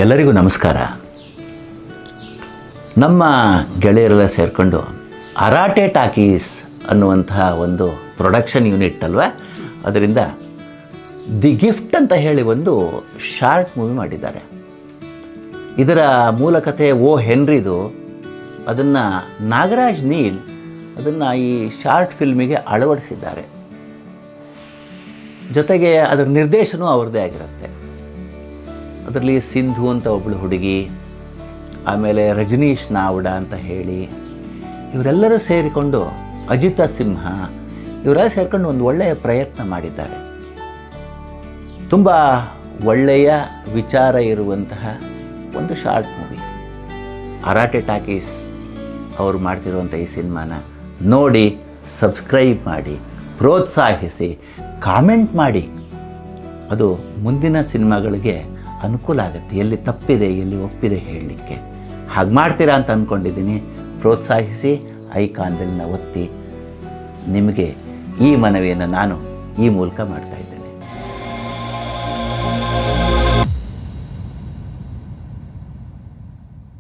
ಎಲ್ಲರಿಗೂ ನಮಸ್ಕಾರ. ನಮ್ಮ ಗೆಳೆಯರೆಲ್ಲ ಸೇರಿಕೊಂಡು ಅರಾಟೆ ಟಾಕೀಸ್ ಅನ್ನುವಂತಹ ಒಂದು ಪ್ರೊಡಕ್ಷನ್ ಯೂನಿಟ್ ಅಲ್ವಾ, ಅದರಿಂದ ದಿ ಗಿಫ್ಟ್ ಅಂತ ಹೇಳಿ ಒಂದು ಶಾರ್ಟ್ ಮೂವಿ ಮಾಡಿದ್ದಾರೆ. ಇದರ ಮೂಲ ಕಥೆ ಓ ಹೆನ್ರಿದು. ಅದನ್ನು ನಾಗರಾಜ್ ನೀಲ್ ಅದನ್ನು ಈ ಶಾರ್ಟ್ ಫಿಲ್ಮಿಗೆ ಅಳವಡಿಸಿದ್ದಾರೆ. ಜೊತೆಗೆ ಅದರ ನಿರ್ದೇಶನವೂ ಅವ್ರದ್ದೇ ಆಗಿರುತ್ತೆ. ಅದರಲ್ಲಿ ಸಿಂಧು ಅಂತ ಒಬ್ಬಳು ಹುಡುಗಿ, ಆಮೇಲೆ ರಜನೀಶ್ ನಾವ್ಡ ಅಂತ ಹೇಳಿ ಇವರೆಲ್ಲರೂ ಸೇರಿಕೊಂಡು, ಅಜಿತಾ ಸಿಂಹ ಇವರೆಲ್ಲ ಸೇರಿಕೊಂಡು ಒಂದು ಒಳ್ಳೆಯ ಪ್ರಯತ್ನ ಮಾಡಿದ್ದಾರೆ. ತುಂಬ ಒಳ್ಳೆಯ ವಿಚಾರ ಇರುವಂತಹ ಒಂದು ಶಾರ್ಟ್ ಮೂವಿ. ಅರಾಟೆ ಟಾಕೀಸ್ ಅವರು ಮಾಡ್ತಿರುವಂಥ ಈ ಸಿನಿಮಾನ ನೋಡಿ, ಸಬ್ಸ್ಕ್ರೈಬ್ ಮಾಡಿ, ಪ್ರೋತ್ಸಾಹಿಸಿ, ಕಾಮೆಂಟ್ ಮಾಡಿ. ಅದು ಮುಂದಿನ ಸಿನಿಮಾಗಳಿಗೆ ಅನುಕೂಲ ಆಗುತ್ತೆ. ಎಲ್ಲಿ ತಪ್ಪಿದೆ ಎಲ್ಲಿ ಒಪ್ಪಿದೆ ಹೇಳಲಿಕ್ಕೆ. ಹಾಗೆ ಮಾಡ್ತೀರಾ ಅಂತ ಅಂದ್ಕೊಂಡಿದ್ದೀನಿ. ಪ್ರೋತ್ಸಾಹಿಸಿ, ಐಕಾನ್ ಬೆಲ್ನ ಒತ್ತಿ. ನಿಮಗೆ ಈ ಮನವಿಯನ್ನು ನಾನು ಈ ಮೂಲಕ ಮಾಡ್ತಾಯಿದ್ದೀನಿ.